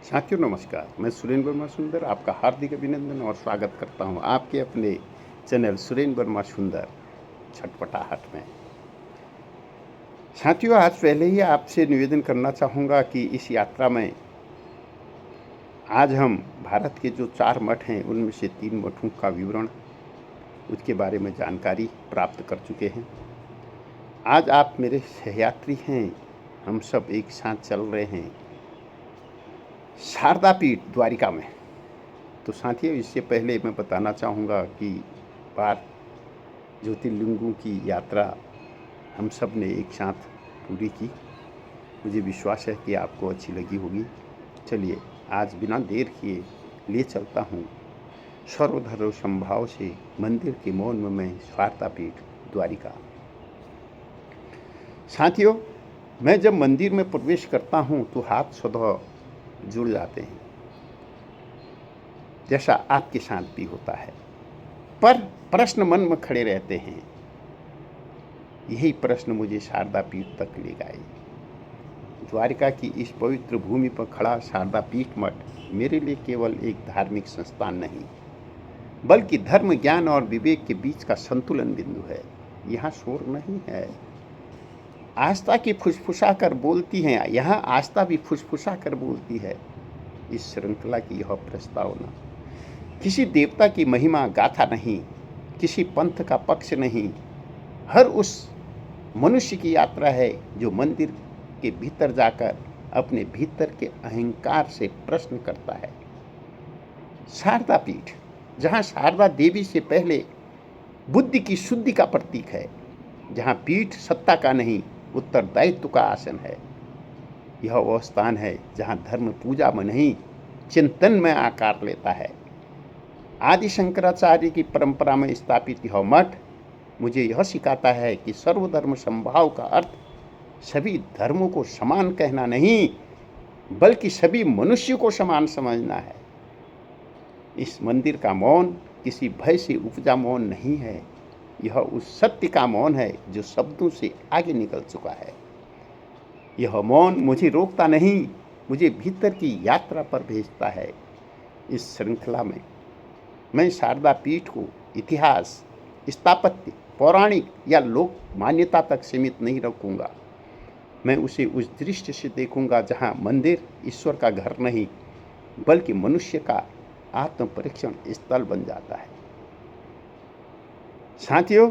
साथियों नमस्कार। मैं सुरेंद्र वर्मा सुंदर आपका हार्दिक अभिनंदन और स्वागत करता हूं आपके अपने चैनल सुरेंद्र वर्मा सुंदर छटपटाहट में। साथियों, आज पहले ही आपसे निवेदन करना चाहूँगा कि इस यात्रा में आज हम भारत के जो 4 मठ हैं उनमें से 3 मठों का विवरण, उसके बारे में जानकारी प्राप्त कर चुके हैं। आज आप मेरे सहयात्री हैं, हम सब एक साथ चल रहे हैं शारदा पीठ द्वारिका में। तो साथियों, इससे पहले मैं बताना चाहूँगा कि 12 ज्योतिर्लिंगों की यात्रा हम सब ने एक साथ पूरी की। मुझे विश्वास है कि आपको अच्छी लगी होगी। चलिए आज बिना देर किए ले चलता हूँ सर्वधर्म समभाव से मंदिर के मौन में शारदा पीठ द्वारिका। साथियों, मैं जब मंदिर में प्रवेश करता हूँ तो हाथ स्वतः जुड़ जाते हैं, जैसा आपके साथ भी होता है। पर प्रश्न मन में खड़े रहते हैं। यही प्रश्न मुझे शारदा पीठ तक ले गए। द्वारिका की इस पवित्र भूमि पर खड़ा शारदा पीठ मठ मेरे लिए केवल एक धार्मिक संस्थान नहीं, बल्कि धर्म, ज्ञान और विवेक के बीच का संतुलन बिंदु है। यहाँ शोर नहीं है, आस्था की फुसफुसा कर बोलती है। यहाँ आस्था भी फुसफुसा कर बोलती है। इस श्रृंखला की यह प्रस्तावना किसी देवता की महिमा गाथा नहीं, किसी पंथ का पक्ष नहीं, हर उस मनुष्य की यात्रा है जो मंदिर के भीतर जाकर अपने भीतर के अहंकार से प्रश्न करता है। शारदा पीठ, जहाँ शारदा देवी से पहले बुद्धि की शुद्धि का प्रतीक है, जहाँ पीठ सत्ता का नहीं उत्तरदायित्व का आसन है। यह वह स्थान है जहाँ धर्म पूजा में नहीं चिंतन में आकार लेता है। आदि शंकराचार्य की परंपरा में स्थापित यह मठ मुझे यह सिखाता है कि सर्वधर्म समभाव का अर्थ सभी धर्मों को समान कहना नहीं, बल्कि सभी मनुष्य को समान समझना है। इस मंदिर का मौन किसी भय से उपजा मौन नहीं है, यह उस सत्य का मौन है जो शब्दों से आगे निकल चुका है। यह मौन मुझे रोकता नहीं, मुझे भीतर की यात्रा पर भेजता है। इस श्रृंखला में मैं शारदा पीठ को इतिहास, स्थापत्य, पौराणिक या लोक मान्यता तक सीमित नहीं रखूंगा। मैं उसे उस दृष्टि से देखूंगा जहां मंदिर ईश्वर का घर नहीं, बल्कि मनुष्य का आत्म परीक्षण स्थल बन जाता है। साथियों,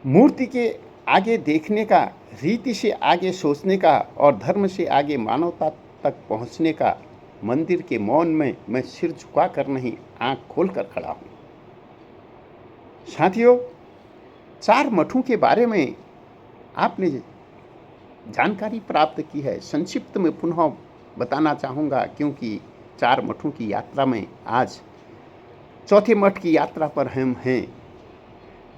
मूर्ति के आगे देखने का, रीति से आगे सोचने का और धर्म से आगे मानवता तक पहुंचने का मंदिर के मौन में मैं सिर झुकाकर नहीं, आंख खोलकर खड़ा हूं। साथियों, 4 मठों के बारे में आपने जानकारी प्राप्त की है। संक्षिप्त में पुनः बताना चाहूँगा, क्योंकि 4 मठों की यात्रा में आज चौथे मठ की यात्रा पर हम हैं।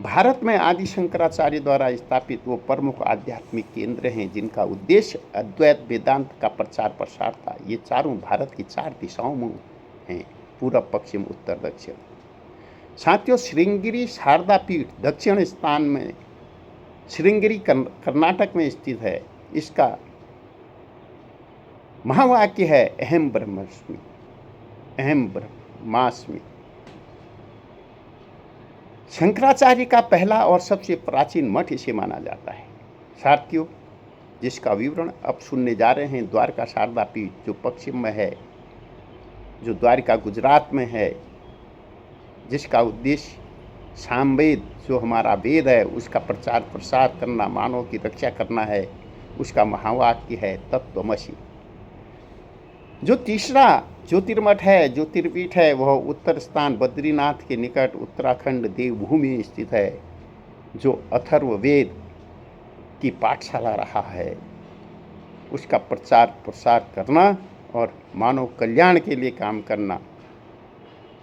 भारत में आदि शंकराचार्य द्वारा स्थापित वो प्रमुख आध्यात्मिक केंद्र हैं जिनका उद्देश्य अद्वैत वेदांत का प्रचार प्रसार था। ये चारों भारत की 4 दिशाओं में हैं, पूर्व, पश्चिम, उत्तर, दक्षिण। साथियों, श्रृंगेरी शारदा पीठ दक्षिण स्थान में श्रृंगेरी कर्नाटक में स्थित है। इसका महावाक्य है अहम ब्रह्मास्मि, अहम ब्रह्मास्मि। शंकराचार्य का पहला और सबसे प्राचीन मठ इसे माना जाता है। साथियों, जिसका विवरण अब सुनने जा रहे हैं, द्वारका शारदा पीठ, जो पश्चिम में है, जो द्वारका गुजरात में है, जिसका उद्देश्य सामवेद, जो हमारा वेद है, उसका प्रचार प्रसार करना, मानव की रक्षा करना है, उसका महावाक्य है तत्त्वमसि। जो तीसरा ज्योतिर्मठ है, ज्योतिर्पीठ है, वह उत्तर स्थान बद्रीनाथ के निकट उत्तराखंड देवभूमि में स्थित है, जो अथर्ववेद की पाठशाला रहा है। उसका प्रचार प्रसार करना और मानव कल्याण के लिए काम करना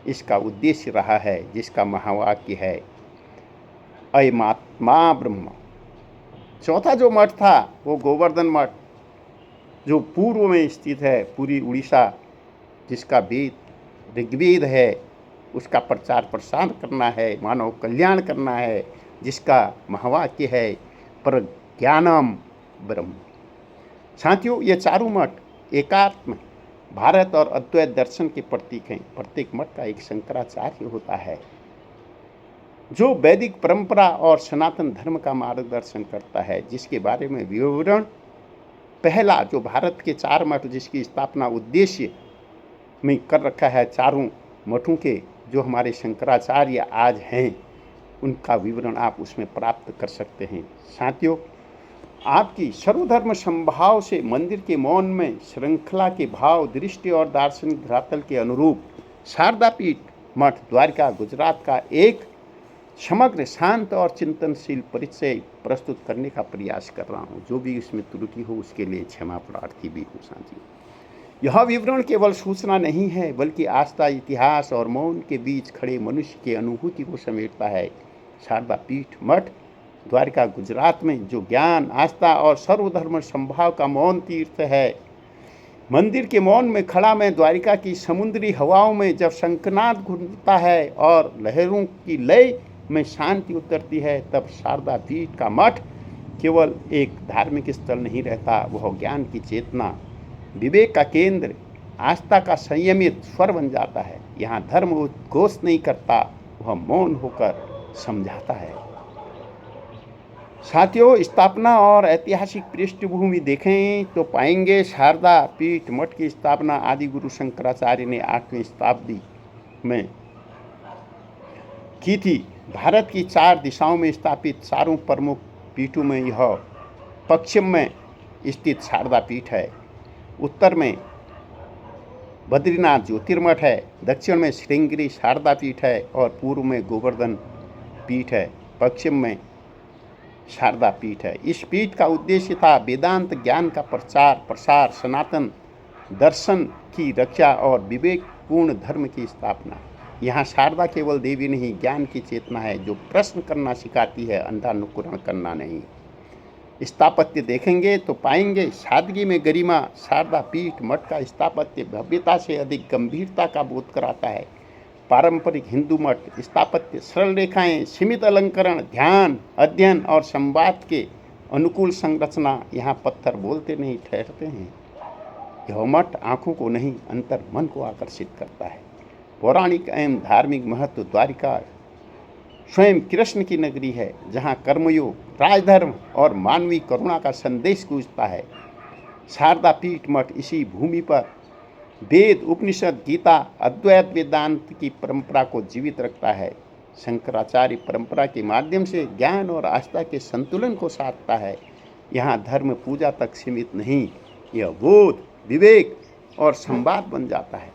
इसका उद्देश्य रहा है, जिसका महावाक्य है अयमात्मा ब्रह्म। चौथा जो मठ था वो गोवर्धन मठ, जो पूर्व में स्थित है, पूरी उड़ीसा, जिसका वेद ऋग्वेद है, उसका प्रचार प्रसार करना है, मानव कल्याण करना है, जिसका महावाक्य है प्रज्ञानम ब्रह्म। साथियों, ये चारों मठ एकात्म भारत और अद्वैत दर्शन के प्रतीक हैं। प्रत्येक मठ का एक शंकराचार्य होता है जो वैदिक परंपरा और सनातन धर्म का मार्गदर्शन करता है, जिसके बारे में विवरण पहला जो भारत के 4 मठ जिसकी स्थापना उद्देश्य में कर रखा है, चारों मठों के जो हमारे शंकराचार्य आज हैं, उनका विवरण आप उसमें प्राप्त कर सकते हैं। साथियों, आपकी सर्वधर्म संभाव से मंदिर के मौन में श्रृंखला के भाव, दृष्टि और दार्शनिक धरातल के अनुरूप शारदा पीठ मठ द्वारका गुजरात का एक समग्र शांत और चिंतनशील परिचय प्रस्तुत करने का प्रयास कर रहा हूँ। जो भी इसमें त्रुटि हो उसके लिए क्षमा प्रार्थी भी हूँ। साथियों, यह विवरण केवल सूचना नहीं है, बल्कि आस्था, इतिहास और मौन के बीच खड़े मनुष्य की अनुभूति को समेटता है। शारदा पीठ मठ द्वारका गुजरात में जो ज्ञान, आस्था और सर्वधर्म संभाव का मौन तीर्थ है। मंदिर के मौन में खड़ा मैं द्वारिका की समुद्री हवाओं में जब शंखनाद घूमता है और लहरों की लय में शांति उतरती है, तब शारदा पीठ का मठ केवल एक धार्मिक स्थल नहीं रहता, वह ज्ञान की चेतना, विवेक का केंद्र, आस्था का संयमित स्वर बन जाता है। यहाँ धर्म उद्घोष नहीं करता, वह मौन होकर समझाता है। साथियों, स्थापना और ऐतिहासिक पृष्ठभूमि देखें तो पाएंगे शारदा पीठ मठ की स्थापना आदि गुरु शंकराचार्य ने 8वीं शताब्दी में की थी। भारत की 4 दिशाओं में स्थापित चारों प्रमुख पीठों में यह पश्चिम में स्थित शारदा पीठ है, उत्तर में बद्रीनाथ ज्योतिर्मठ है, दक्षिण में श्रृंगेरी शारदा पीठ है और पूर्व में गोवर्धन पीठ है। पश्चिम में शारदा पीठ है। इस पीठ का उद्देश्य था वेदांत ज्ञान का प्रचार प्रसार, सनातन दर्शन की रक्षा और विवेकपूर्ण धर्म की स्थापना। यहाँ शारदा केवल देवी नहीं, ज्ञान की चेतना है जो प्रश्न करना सिखाती है, अंधानुकरण करना नहीं। स्थापत्य देखेंगे तो पाएंगे सादगी में गरिमा। शारदा पीठ मठ का स्थापत्य भव्यता से अधिक गंभीरता का बोध कराता है। पारंपरिक हिंदू मठ स्थापत्य सरल रेखाएं, सीमित अलंकरण, ध्यान, अध्ययन और संवाद के अनुकूल संरचना। यहाँ पत्थर बोलते नहीं, ठहरते हैं। यह मठ आँखों को नहीं, अंतर मन को आकर्षित करता है। पौराणिक एवं धार्मिक महत्व द्वारिका स्वयं कृष्ण की नगरी है, जहाँ कर्मयोग, राजधर्म और मानवीय करुणा का संदेश गूंजता है। शारदा पीठ मठ इसी भूमि पर वेद, उपनिषद, गीता, अद्वैत वेदांत की परंपरा को जीवित रखता है। शंकराचार्य परंपरा के माध्यम से ज्ञान और आस्था के संतुलन को साधता है। यहाँ धर्म पूजा तक सीमित नहीं, यह बोध, विवेक और संवाद बन जाता है।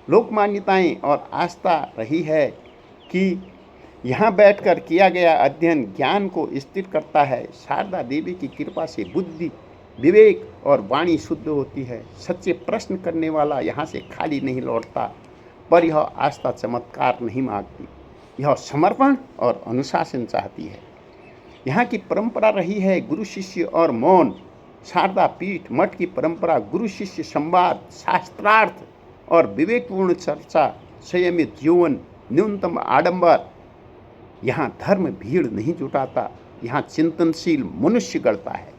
लोक मान्यताएं और आस्था रही है कि यहाँ बैठकर किया गया अध्ययन ज्ञान को स्थिर करता है। शारदा देवी की कृपा से बुद्धि, विवेक और वाणी शुद्ध होती है। सच्चे प्रश्न करने वाला यहाँ से खाली नहीं लौटता। पर यह आस्था चमत्कार नहीं मांगती, यह समर्पण और अनुशासन चाहती है। यहाँ की परंपरा रही है गुरु शिष्य और मौन। शारदा पीठ मठ की परंपरा गुरु शिष्य संवाद, शास्त्रार्थ और विवेकपूर्ण चर्चा, संयमित जीवन, न्यूनतम आडंबर। यहाँ धर्म भीड़ नहीं जुटाता, यहाँ चिंतनशील मनुष्य गढ़ता है।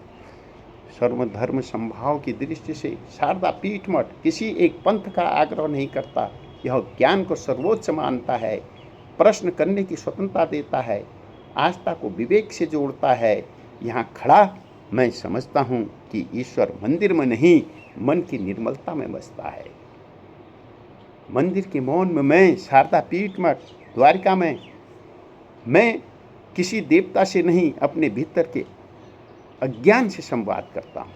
सर्वधर्म संभाव की दृष्टि से शारदा पीठ मठ किसी एक पंथ का आग्रह नहीं करता। यह ज्ञान को सर्वोच्च मानता है, प्रश्न करने की स्वतंत्रता देता है, आस्था को विवेक से जोड़ता है। यहाँ खड़ा मैं समझता हूँ कि ईश्वर मंदिर में नहीं, मन की निर्मलता में बसता है। मंदिर के मौन में मैं शारदा पीठ मठ द्वारिका में मैं किसी देवता से नहीं, अपने भीतर के अज्ञान से संवाद करता हूँ।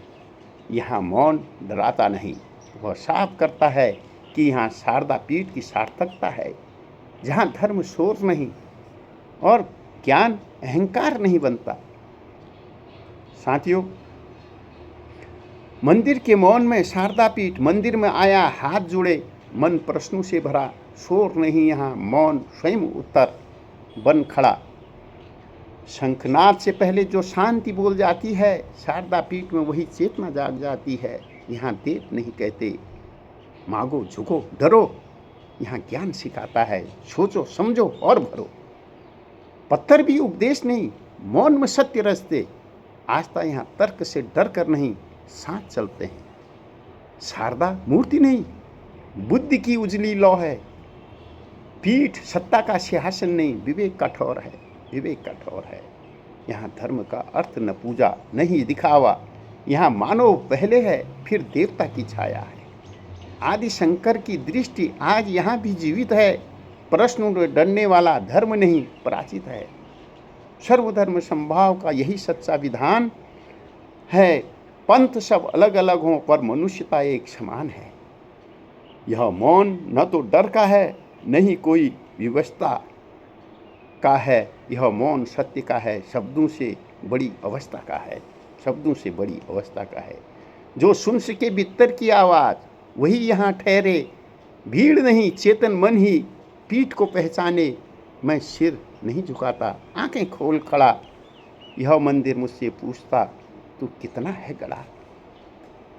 यहाँ मौन डराता नहीं, वह साफ करता है कि यहाँ शारदा पीठ की सार्थकता है, जहाँ धर्म शोर नहीं और ज्ञान अहंकार नहीं बनता। साथियों, मंदिर के मौन में शारदा पीठ मंदिर में आया, हाथ जोड़े, मन प्रश्नों से भरा, शोर नहीं, यहाँ मौन स्वयं उत्तर बन खड़ा। शंखनाद से पहले जो शांति बोल जाती है, शारदा पीठ में वही चेतना जाग जाती है। यहाँ देव नहीं कहते मांगो, झुको, डरो। यहाँ ज्ञान सिखाता है, सोचो, समझो और भरो। पत्थर भी उपदेश नहीं, मौन में सत्य रचते। आस्था यहाँ तर्क से डर कर नहीं, साथ चलते हैं। शारदा मूर्ति नहीं, बुद्धि की उजली लौ है। पीठ सत्ता का सिंहासन नहीं, विवेक का ठौर है, विवेक का ठौर है। यहाँ धर्म का अर्थ न पूजा नहीं दिखावा, यहाँ मानव पहले है फिर देवता की छाया है। आदि शंकर की दृष्टि आज यहाँ भी जीवित है। प्रश्न डरने वाला धर्म नहीं पराजित है। सर्वधर्म संभाव का यही सच्चा विधान है। पंथ सब अलग अलग हों पर मनुष्यता एक समान है। यह मौन न तो डर का है, नहीं कोई विवशता का है। यह मौन सत्य का है, शब्दों से बड़ी अवस्था का है, शब्दों से बड़ी अवस्था का है। जो सुन सके भीतर की आवाज़ वही यहाँ ठहरे। भीड़ नहीं चेतन मन ही पीठ को पहचाने। मैं सिर नहीं झुकाता, आंखें खोल खड़ा। यह मंदिर मुझसे पूछता, तू कितना है गड़ा,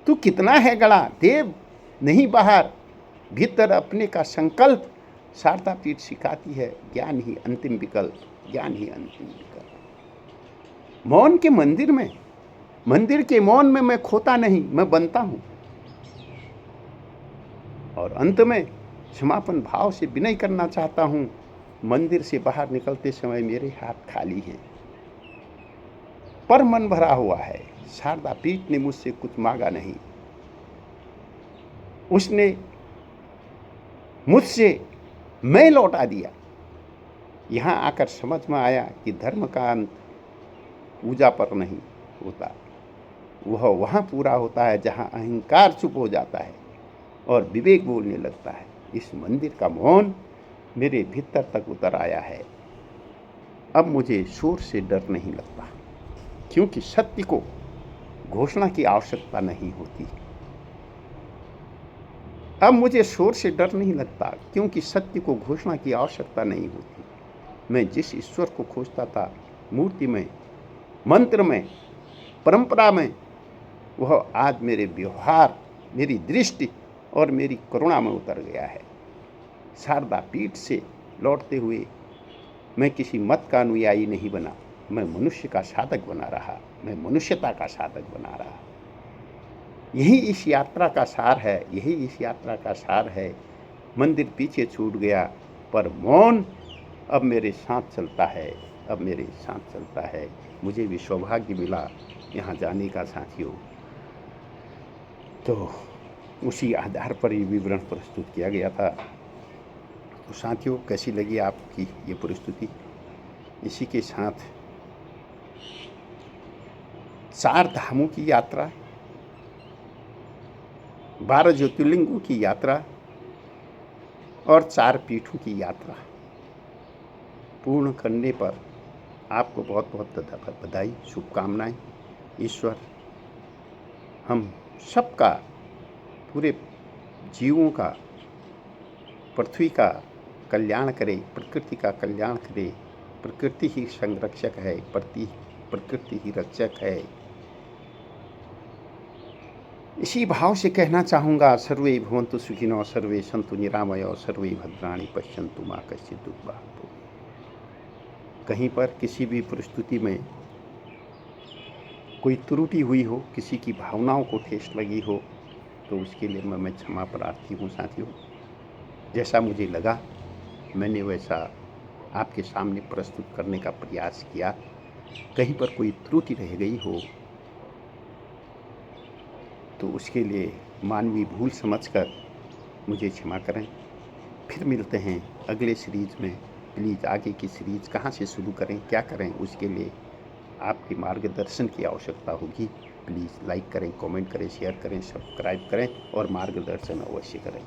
तू कितना है गड़ा। देव नहीं बाहर, भीतर अपने का संकल्प। शारदा पीठ सिखाती है, ज्ञान ही अंतिम विकल्प, ज्ञान ही अंतिम विकल्प। मौन के मंदिर में, मंदिर के मौन में मैं खोता नहीं, मैं बनता हूँ। और अंत में क्षमापन भाव से विनय करना चाहता हूँ। मंदिर से बाहर निकलते समय मेरे हाथ खाली हैं, पर मन भरा हुआ है। शारदा पीठ ने मुझसे कुछ मांगा नहीं, उसने मुझसे मैं लौटा दिया। यहाँ आकर समझ में आया कि धर्म का अंत पूजा पर नहीं होता, वह वहाँ पूरा होता है जहाँ अहंकार चुप हो जाता है और विवेक बोलने लगता है। इस मंदिर का मौन मेरे भीतर तक उतर आया है। अब मुझे शोर से डर नहीं लगता, क्योंकि सत्य को घोषणा की आवश्यकता नहीं होती। अब मुझे शोर से डर नहीं लगता, क्योंकि सत्य को घोषणा की आवश्यकता नहीं होती। मैं जिस ईश्वर को खोजता था, मूर्ति में, मंत्र में, परंपरा में, वह आज मेरे व्यवहार, मेरी दृष्टि और मेरी करुणा में उतर गया है। शारदा पीठ से लौटते हुए मैं किसी मत का अनुयायी नहीं बना, मैं मनुष्य का साधक बना रहा, मैं मनुष्यता का साधक बना रहा। यही इस यात्रा का सार है, यही इस यात्रा का सार है। मंदिर पीछे छूट गया, पर मौन अब मेरे साथ चलता है, अब मेरे साथ चलता है। मुझे भी सौभाग्य मिला यहाँ जाने का साथियों। तो उसी आधार पर ये विवरण प्रस्तुत किया गया था। तो साथियों, कैसी लगी आपकी ये प्रस्तुति? इसी के साथ 4 धामों की यात्रा, 12 ज्योतिर्लिंगों की यात्रा और 4 पीठों की यात्रा पूर्ण करने पर आपको बहुत बहुत बधाई, शुभकामनाएं। ईश्वर हम सबका, पूरे जीवों का, पृथ्वी का कल्याण करे, प्रकृति का कल्याण करे। प्रकृति ही संरक्षक है, प्रकृति ही रक्षक है। इसी भाव से कहना चाहूँगा, सर्वे भवन्तु सुखिनः, सर्वे सन्तु निरामयः, सर्वे भद्राणि पश्यन्तु मा कश्चित् दुःखभाग् भवेत्। कहीं पर किसी भी प्रस्तुति में कोई त्रुटि हुई हो, किसी की भावनाओं को ठेस लगी हो, तो उसके लिए मैं क्षमा प्रार्थी हूँ साथियों। जैसा मुझे लगा मैंने वैसा आपके सामने प्रस्तुत करने का प्रयास किया। कहीं पर कोई त्रुटि रह गई हो तो उसके लिए मानवीय भूल समझकर मुझे क्षमा करें। फिर मिलते हैं अगले सीरीज में। प्लीज़ आगे की सीरीज कहाँ से शुरू करें, क्या करें, उसके लिए आपके मार्गदर्शन की आवश्यकता होगी। प्लीज़ लाइक करें, कमेंट करें, शेयर करें, सब्सक्राइब करें और मार्गदर्शन अवश्य करें।